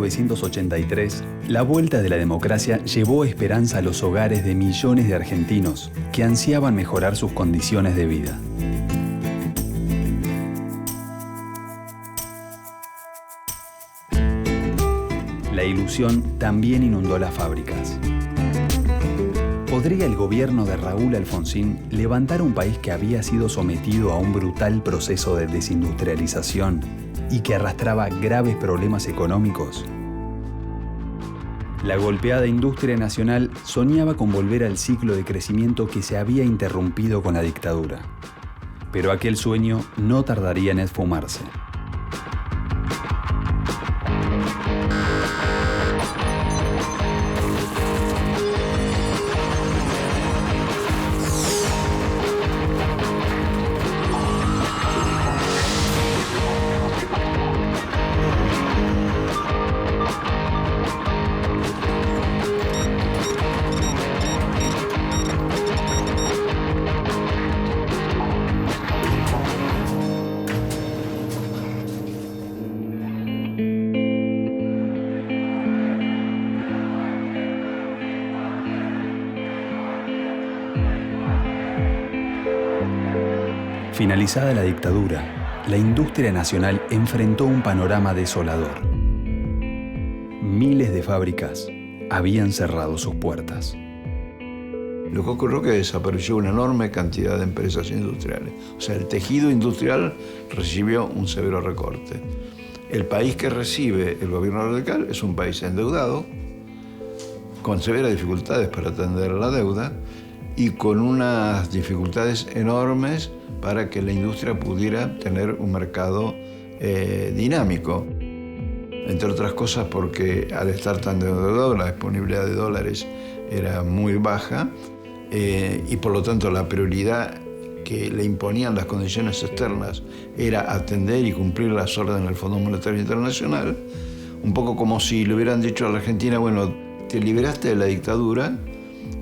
1983, la vuelta de la democracia llevó esperanza a los hogares de millones de argentinos que ansiaban mejorar sus condiciones de vida. La ilusión también inundó las fábricas. ¿Podría el gobierno de Raúl Alfonsín levantar un país que había sido sometido a un brutal proceso de desindustrialización y que arrastraba graves problemas económicos? La golpeada industria nacional soñaba con volver al ciclo de crecimiento que se había interrumpido con la dictadura. Pero aquel sueño no tardaría en esfumarse. Finalizada la dictadura, la industria nacional enfrentó un panorama desolador. Miles de fábricas habían cerrado sus puertas. Lo que ocurrió es que desapareció una enorme cantidad de empresas industriales. O sea, el tejido industrial recibió un severo recorte. El país que recibe el gobierno radical es un país endeudado, con severas dificultades para atender la deuda y con unas dificultades enormes para que la industria pudiera tener un mercado dinámico. Entre otras cosas porque al estar tan endeudado la disponibilidad de dólares era muy baja y por lo tanto la prioridad que le imponían las condiciones externas era atender y cumplir las órdenes del Fondo Monetario Internacional, un poco como si le hubieran dicho a la Argentina, bueno, te liberaste de la dictadura,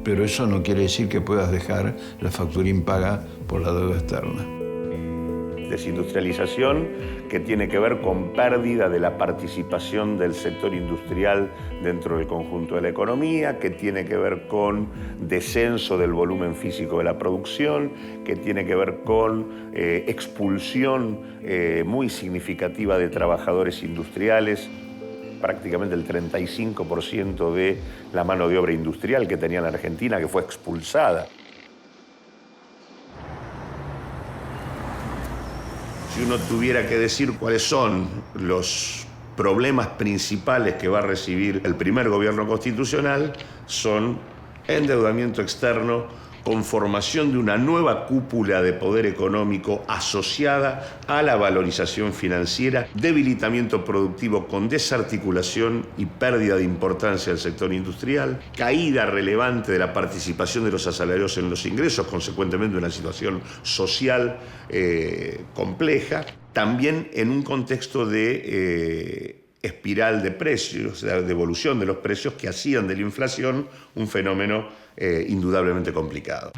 pero eso no quiere decir que puedas dejar la factura impaga por la deuda externa. Desindustrialización que tiene que ver con pérdida de la participación del sector industrial dentro del conjunto de la economía, que tiene que ver con descenso del volumen físico de la producción, que tiene que ver con expulsión muy significativa de trabajadores industriales. Prácticamente el 35% de la mano de obra industrial que tenía la Argentina, que fue expulsada. Si uno tuviera que decir cuáles son los problemas principales que va a recibir el primer gobierno constitucional, son endeudamiento externo, conformación de una nueva cúpula de poder económico asociada a la valorización financiera, debilitamiento productivo con desarticulación y pérdida de importancia del sector industrial, caída relevante de la participación de los asalariados en los ingresos, consecuentemente una situación social compleja, también en un contexto de espiral de precios, de evolución de los precios que hacían de la inflación un fenómeno indudablemente complicado.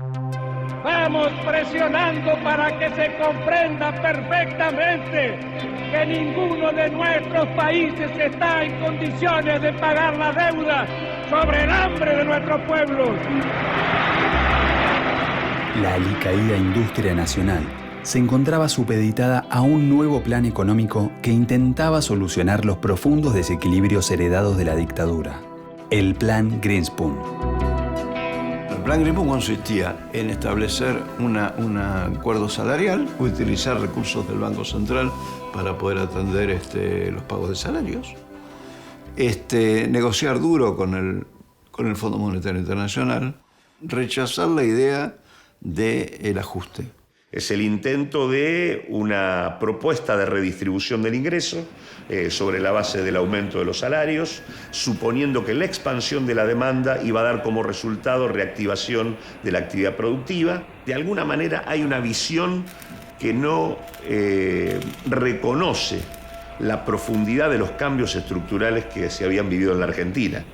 Vamos presionando para que se comprenda perfectamente que ninguno de nuestros países está en condiciones de pagar la deuda sobre el hambre de nuestros pueblos. La alicaída industria nacional se encontraba supeditada a un nuevo plan económico que intentaba solucionar los profundos desequilibrios heredados de la dictadura, el Plan Greenspan. El Plan Greenspan consistía en establecer un acuerdo salarial, utilizar recursos del Banco Central para poder atender los pagos de salarios, negociar duro con el Fondo Monetario Internacional, rechazar la idea del ajuste. Es el intento de una propuesta de redistribución del ingreso sobre la base del aumento de los salarios, suponiendo que la expansión de la demanda iba a dar como resultado reactivación de la actividad productiva. De alguna manera hay una visión que no reconoce la profundidad de los cambios estructurales que se habían vivido en la Argentina.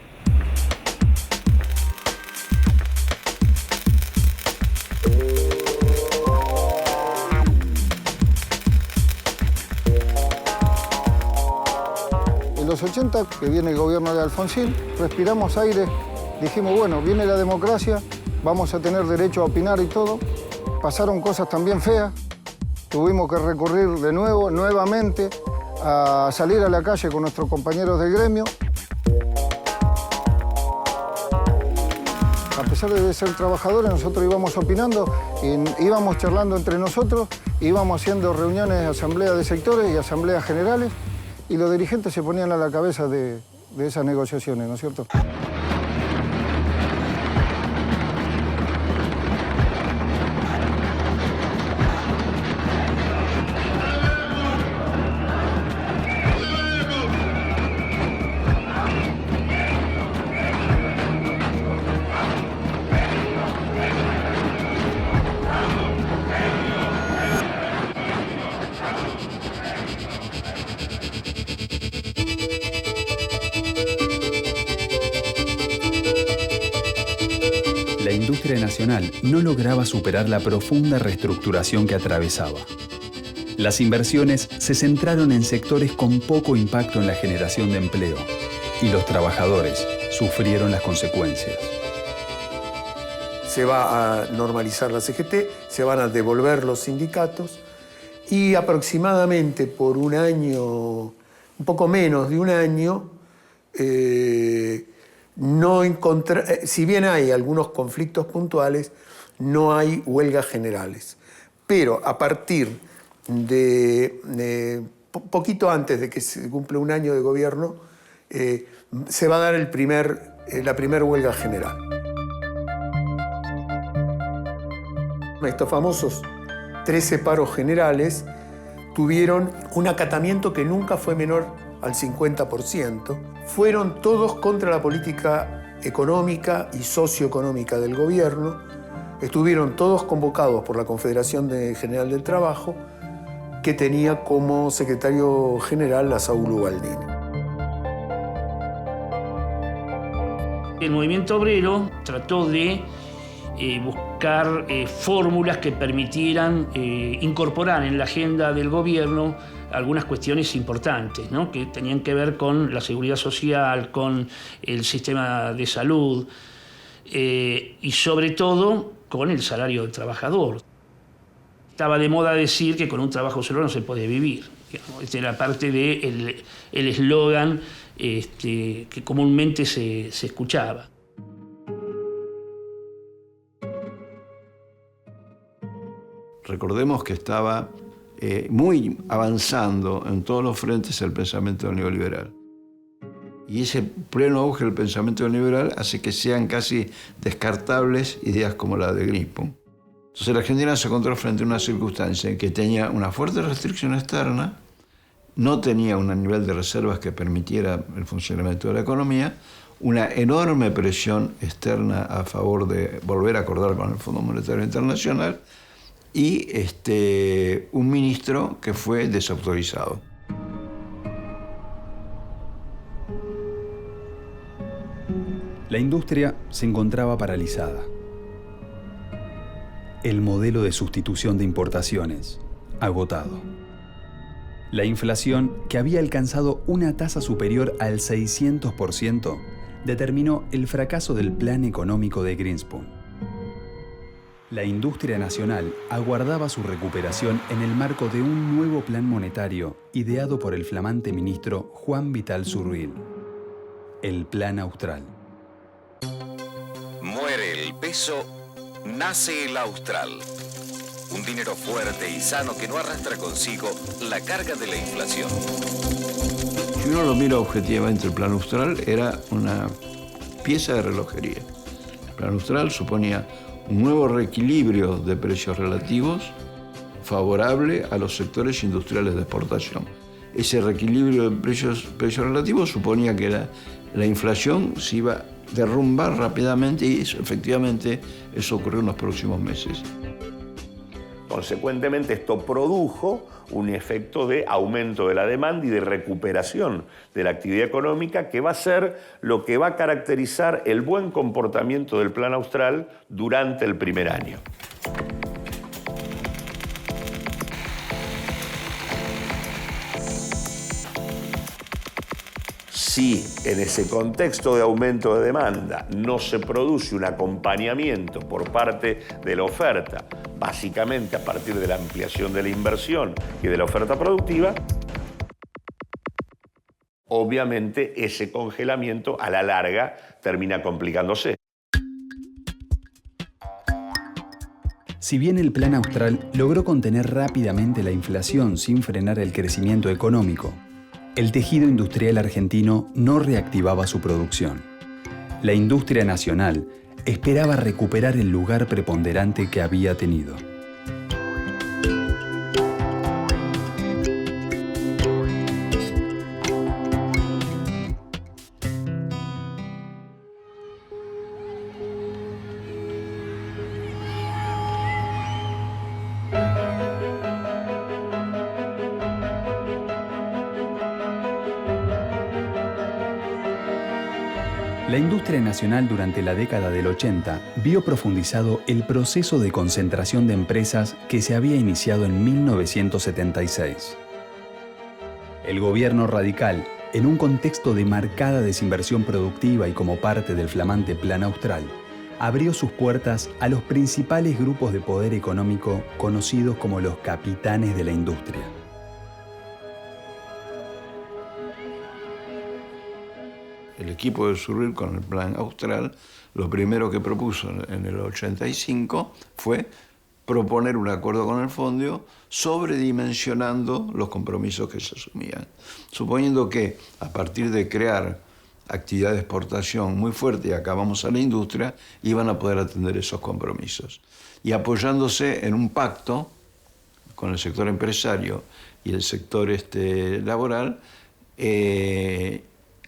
En los 80, que viene el gobierno de Alfonsín, respiramos aire, dijimos, bueno, viene la democracia, vamos a tener derecho a opinar y todo. Pasaron cosas también feas, tuvimos que recurrir de nuevo, nuevamente, a salir a la calle con nuestros compañeros del gremio. A pesar de ser trabajadores, nosotros íbamos opinando, íbamos charlando entre nosotros, íbamos haciendo reuniones, asambleas de sectores y asambleas generales, y los dirigentes se ponían a la cabeza de esas negociaciones, ¿no es cierto? La industria nacional no lograba superar la profunda reestructuración que atravesaba. Las inversiones se centraron en sectores con poco impacto en la generación de empleo y los trabajadores sufrieron las consecuencias. Se va a normalizar la CGT, se van a devolver los sindicatos y aproximadamente por un año, un poco menos de un año, si bien hay algunos conflictos puntuales, no hay huelgas generales. Pero a partir de poquito antes de que se cumpla un año de gobierno, se va a dar la primera huelga general. Estos famosos 13 paros generales tuvieron un acatamiento que nunca fue menor al 50%. Fueron todos contra la política económica y socioeconómica del gobierno. Estuvieron todos convocados por la Confederación General del Trabajo, que tenía como secretario general a Saúl Ubaldini. El movimiento obrero trató de buscar fórmulas que permitieran incorporar en la agenda del gobierno algunas cuestiones importantes, ¿no? Que tenían que ver con la seguridad social, con el sistema de salud y sobre todo con el salario del trabajador. Estaba de moda decir que con un trabajo solo no se puede vivir. Esta era parte del eslogan que comúnmente se escuchaba. Recordemos que estaba muy avanzando en todos los frentes el pensamiento neoliberal. Y ese pleno auge del pensamiento neoliberal hace que sean casi descartables ideas como la de Greenspun. Entonces la Argentina se encontró frente a una circunstancia en que tenía una fuerte restricción externa, no tenía un nivel de reservas que permitiera el funcionamiento de la economía, una enorme presión externa a favor de volver a acordar con el Fondo Monetario Internacional y un ministro que fue desautorizado. La industria se encontraba paralizada. El modelo de sustitución de importaciones, agotado. La inflación, que había alcanzado una tasa superior al 600%, determinó el fracaso del plan económico de Greenspun. La industria nacional aguardaba su recuperación en el marco de un nuevo plan monetario ideado por el flamante ministro Juan Vital Surril, el Plan Austral. Muere el peso, nace el austral. Un dinero fuerte y sano que no arrastra consigo la carga de la inflación. Si uno lo mira objetivamente, el Plan Austral era una pieza de relojería. El Plan Austral suponía un nuevo reequilibrio de precios relativos favorable a los sectores industriales de exportación. Ese reequilibrio de precios relativos suponía que la inflación se iba a derrumbar rápidamente y efectivamente eso ocurrió en los próximos meses. Consecuentemente, esto produjo un efecto de aumento de la demanda y de recuperación de la actividad económica que va a ser lo que va a caracterizar el buen comportamiento del Plan Austral durante el primer año. Si en ese contexto de aumento de demanda no se produce un acompañamiento por parte de la oferta, básicamente a partir de la ampliación de la inversión y de la oferta productiva, obviamente ese congelamiento a la larga termina complicándose. Si bien el Plan Austral logró contener rápidamente la inflación sin frenar el crecimiento económico, el tejido industrial argentino no reactivaba su producción. La industria nacional esperaba recuperar el lugar preponderante que había tenido. La industria nacional durante la década del 80 vio profundizado el proceso de concentración de empresas que se había iniciado en 1976. El gobierno radical, en un contexto de marcada desinversión productiva y como parte del flamante Plan Austral, abrió sus puertas a los principales grupos de poder económico conocidos como los capitanes de la industria. El equipo de Surril con el Plan Austral, lo primero que propuso en el 85 fue proponer un acuerdo con el fondo sobredimensionando los compromisos que se asumían, suponiendo que a partir de crear actividad de exportación muy fuerte y acabamos a la industria, iban a poder atender esos compromisos. Y apoyándose en un pacto con el sector empresario y el sector laboral,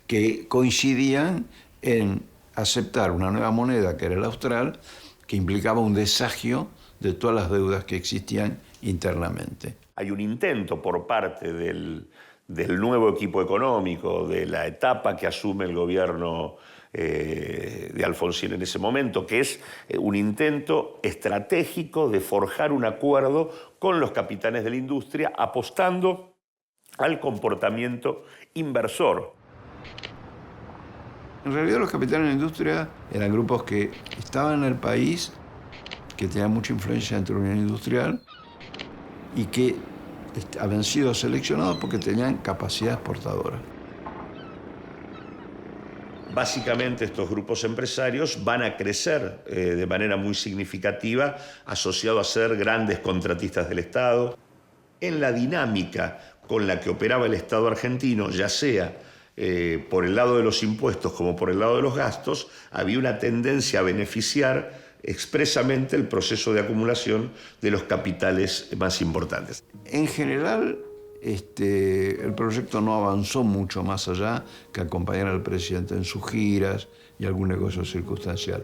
que coincidían en aceptar una nueva moneda, que era el austral, que implicaba un desagio de todas las deudas que existían internamente. Hay un intento por parte del nuevo equipo económico, de la etapa que asume el gobierno de Alfonsín en ese momento, que es un intento estratégico de forjar un acuerdo con los capitanes de la industria, apostando al comportamiento inversor. En realidad los capitanes de la industria eran grupos que estaban en el país, que tenían mucha influencia dentro de la Unión Industrial y que habían sido seleccionados porque tenían capacidad exportadora. Básicamente estos grupos empresarios van a crecer de manera muy significativa, asociados a ser grandes contratistas del Estado. En la dinámica con la que operaba el Estado argentino, ya sea por el lado de los impuestos como por el lado de los gastos, había una tendencia a beneficiar expresamente el proceso de acumulación de los capitales más importantes. En general, el proyecto no avanzó mucho más allá que acompañar al presidente en sus giras y algún negocio circunstancial.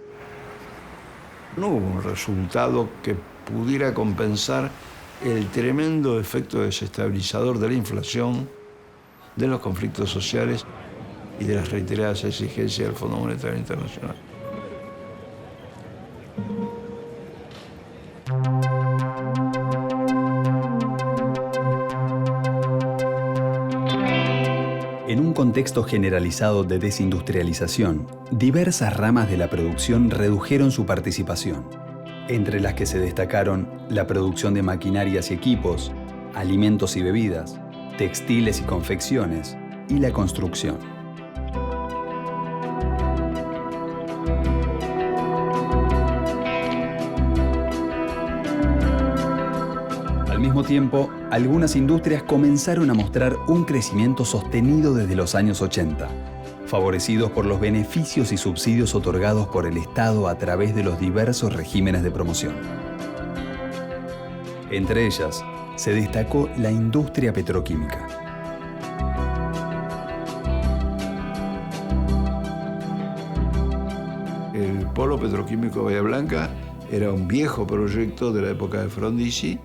No hubo un resultado que pudiera compensar el tremendo efecto desestabilizador de la inflación, de los conflictos sociales y de las reiteradas exigencias del Fondo Monetario Internacional. En un contexto generalizado de desindustrialización, diversas ramas de la producción redujeron su participación, entre las que se destacaron la producción de maquinarias y equipos, alimentos y bebidas, textiles y confecciones, y la construcción. Al mismo tiempo, algunas industrias comenzaron a mostrar un crecimiento sostenido desde los años 80, favorecidos por los beneficios y subsidios otorgados por el Estado a través de los diversos regímenes de promoción. Entre ellas, se destacó la industria petroquímica. El polo petroquímico Bahía Blanca era un viejo proyecto de la época de Frondizi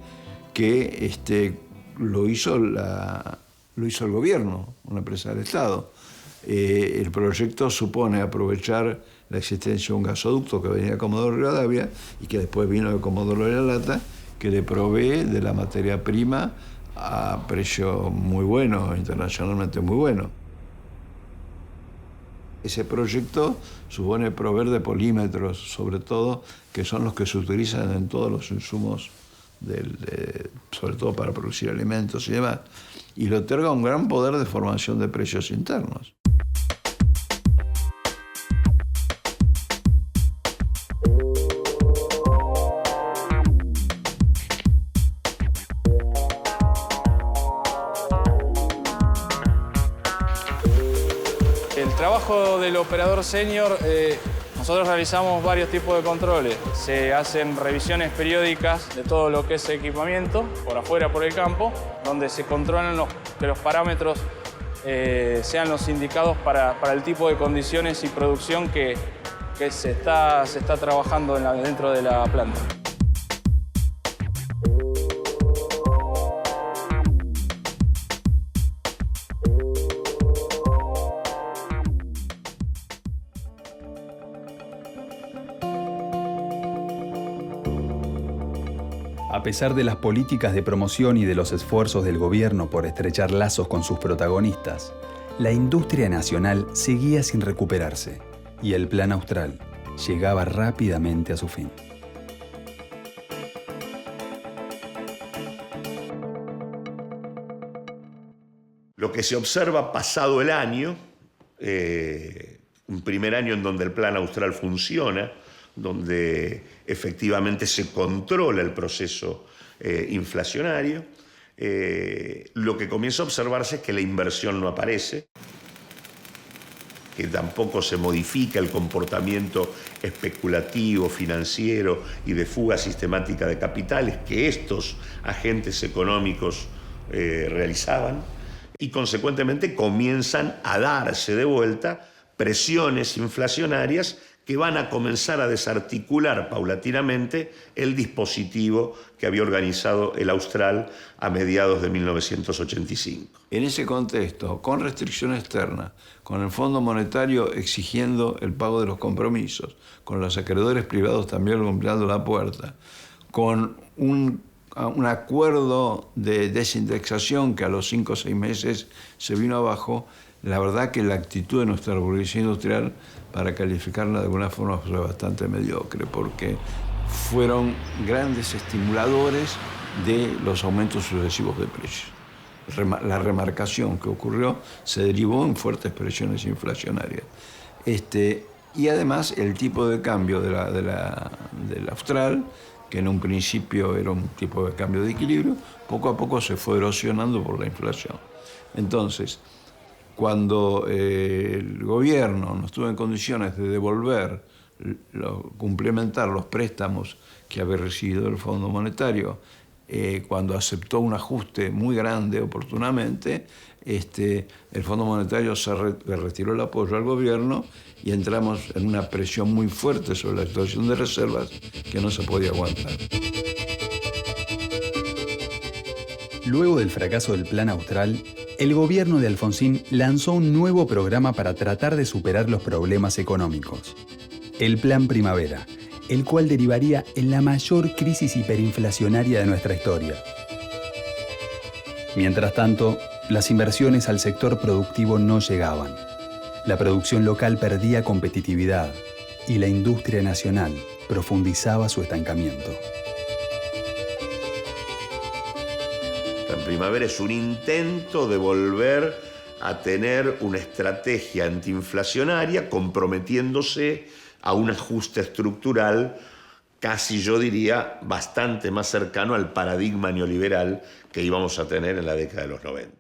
que lo hizo el gobierno, una empresa del Estado. El proyecto supone aprovechar la existencia de un gasoducto que venía de Comodoro Rivadavia y que después vino de Comodoro de la Lata, que le provee de la materia prima a precio muy bueno, internacionalmente muy bueno. Ese proyecto supone proveer de polímetros, sobre todo, que son los que se utilizan en todos los insumos, sobre todo para producir alimentos y demás, y le otorga un gran poder de formación de precios internos. El trabajo del operador senior, nosotros realizamos varios tipos de controles. Se hacen revisiones periódicas de todo lo que es equipamiento, por afuera, por el campo, donde se controlan que los parámetros sean los indicados para el tipo de condiciones y producción que se está trabajando dentro de la planta. A pesar de las políticas de promoción y de los esfuerzos del gobierno por estrechar lazos con sus protagonistas, la industria nacional seguía sin recuperarse y el Plan Austral llegaba rápidamente a su fin. Lo que se observa pasado el año, un primer año en donde el Plan Austral funciona, donde efectivamente se controla el proceso inflacionario, lo que comienza a observarse es que la inversión no aparece, que tampoco se modifica el comportamiento especulativo, financiero y de fuga sistemática de capitales que estos agentes económicos realizaban, y consecuentemente comienzan a darse de vuelta presiones inflacionarias que van a comenzar a desarticular paulatinamente el dispositivo que había organizado el Austral a mediados de 1985. En ese contexto, con restricción externa, con el Fondo Monetario exigiendo el pago de los compromisos, con los acreedores privados también golpeando la puerta, con un acuerdo de desindexación que a los 5 o 6 meses se vino abajo, la verdad que la actitud de nuestra burguesía industrial, para calificarla de alguna forma, fue bastante mediocre, porque fueron grandes estimuladores de los aumentos sucesivos de precios. La remarcación que ocurrió se derivó en fuertes presiones inflacionarias. Y además el tipo de cambio del Austral, que en un principio era un tipo de cambio de equilibrio, poco a poco se fue erosionando por la inflación. Entonces, cuando el gobierno no estuvo en condiciones de devolver, complementar los préstamos que había recibido el Fondo Monetario, cuando aceptó un ajuste muy grande oportunamente, el Fondo Monetario le retiró el apoyo al gobierno y entramos en una presión muy fuerte sobre la actuación de reservas que no se podía aguantar. Luego del fracaso del Plan Austral, el gobierno de Alfonsín lanzó un nuevo programa para tratar de superar los problemas económicos. El Plan Primavera, el cual derivaría en la mayor crisis hiperinflacionaria de nuestra historia. Mientras tanto, las inversiones al sector productivo no llegaban. La producción local perdía competitividad y la industria nacional profundizaba su estancamiento. La primavera es un intento de volver a tener una estrategia antiinflacionaria comprometiéndose a un ajuste estructural casi, yo diría, bastante más cercano al paradigma neoliberal que íbamos a tener en la década de los 90.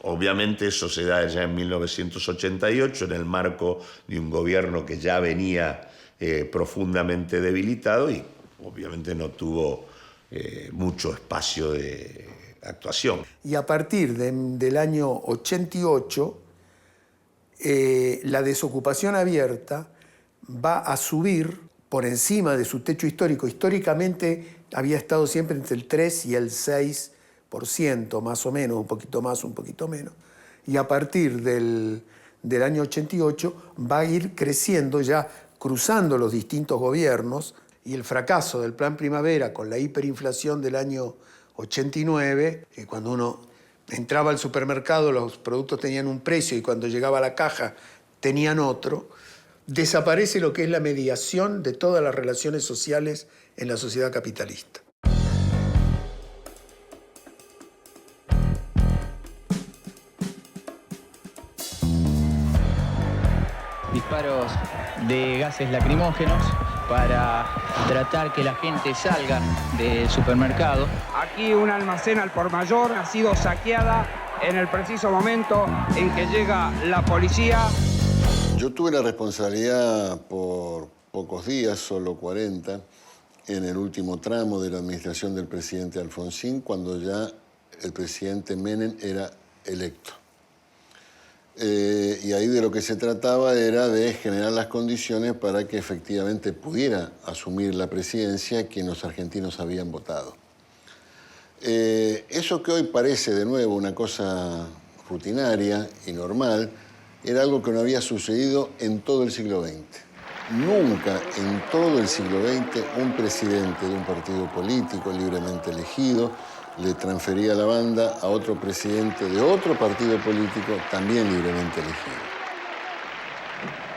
Obviamente eso se da ya en 1988 en el marco de un gobierno que ya venía profundamente debilitado y obviamente no tuvo mucho espacio de actuación. Y a partir del año 88, la desocupación abierta va a subir por encima de su techo histórico. Históricamente había estado siempre entre el 3 y el 6%, más o menos, un poquito más, un poquito menos. Y a partir del año 88 va a ir creciendo, ya cruzando los distintos gobiernos, y el fracaso del Plan Primavera con la hiperinflación del año 89, cuando uno entraba al supermercado los productos tenían un precio y cuando llegaba a la caja tenían otro, desaparece lo que es la mediación de todas las relaciones sociales en la sociedad capitalista. Disparos de gases lacrimógenos para tratar que la gente salga del supermercado. Aquí un almacén al por mayor ha sido saqueada en el preciso momento en que llega la policía. Yo tuve la responsabilidad por pocos días, solo 40, en el último tramo de la administración del presidente Alfonsín, cuando ya el presidente Menem era electo. Y ahí de lo que se trataba era de generar las condiciones para que efectivamente pudiera asumir la presidencia quien los argentinos habían votado. Eso que hoy parece de nuevo una cosa rutinaria y normal, era algo que no había sucedido en todo el siglo XX. Nunca en todo el siglo XX un presidente de un partido político libremente elegido le transfería la banda a otro presidente de otro partido político también libremente elegido.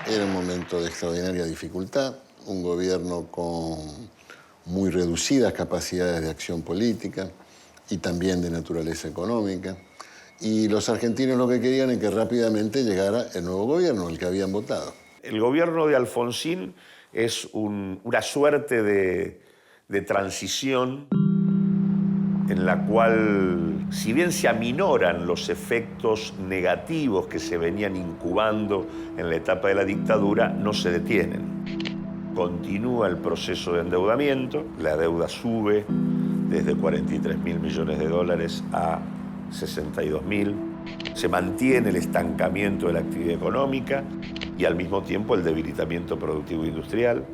Era un momento de extraordinaria dificultad, un gobierno con muy reducidas capacidades de acción política y también de naturaleza económica. Y los argentinos lo que querían es que rápidamente llegara el nuevo gobierno, el que habían votado. El gobierno de Alfonsín es una suerte de transición en la cual, si bien se aminoran los efectos negativos que se venían incubando en la etapa de la dictadura, no se detienen. Continúa el proceso de endeudamiento, la deuda sube desde 43.000 millones de dólares a 62.000. Se mantiene el estancamiento de la actividad económica y al mismo tiempo el debilitamiento productivo industrial.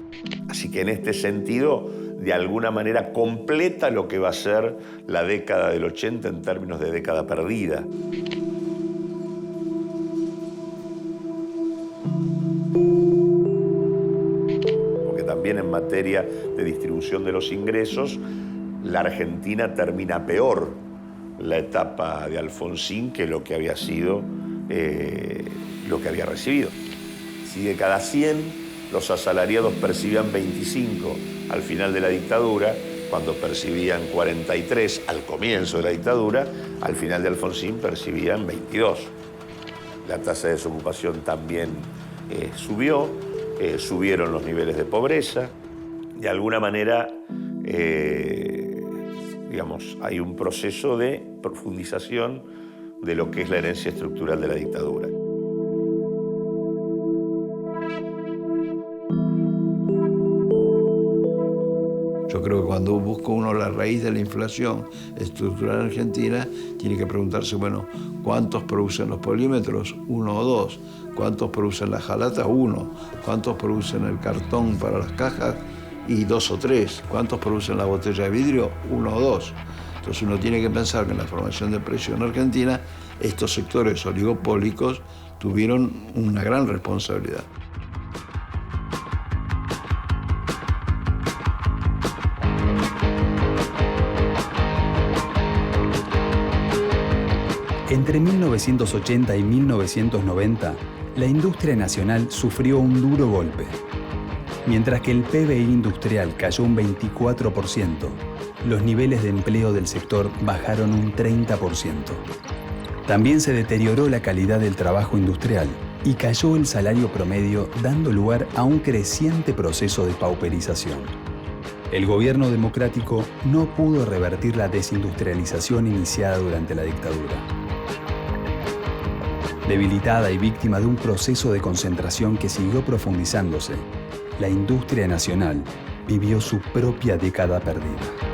Así que en este sentido, de alguna manera completa lo que va a ser la década del 80 en términos de década perdida. Porque también en materia de distribución de los ingresos, la Argentina termina peor la etapa de Alfonsín que lo que había sido, lo que había recibido. Si de cada 100 los asalariados percibían 25 al final de la dictadura, cuando percibían 43 al comienzo de la dictadura, al final de Alfonsín percibían 22. La tasa de desocupación también subió, subieron los niveles de pobreza. De alguna manera, digamos, hay un proceso de profundización de lo que es la herencia estructural de la dictadura. Yo creo que cuando busca uno la raíz de la inflación estructural argentina, tiene que preguntarse, bueno, ¿cuántos producen los polímetros? 1 o 2. ¿Cuántos producen las jalatas? 1. ¿Cuántos producen el cartón para las cajas? Y 2 o 3. ¿Cuántos producen la botella de vidrio? 1 o 2. Entonces uno tiene que pensar que en la formación de precios en Argentina, estos sectores oligopólicos tuvieron una gran responsabilidad. Entre 1980 y 1990, la industria nacional sufrió un duro golpe. Mientras que el PBI industrial cayó un 24%, los niveles de empleo del sector bajaron un 30%. También se deterioró la calidad del trabajo industrial y cayó el salario promedio, dando lugar a un creciente proceso de pauperización. El gobierno democrático no pudo revertir la desindustrialización iniciada durante la dictadura. Debilitada y víctima de un proceso de concentración que siguió profundizándose, la industria nacional vivió su propia década perdida.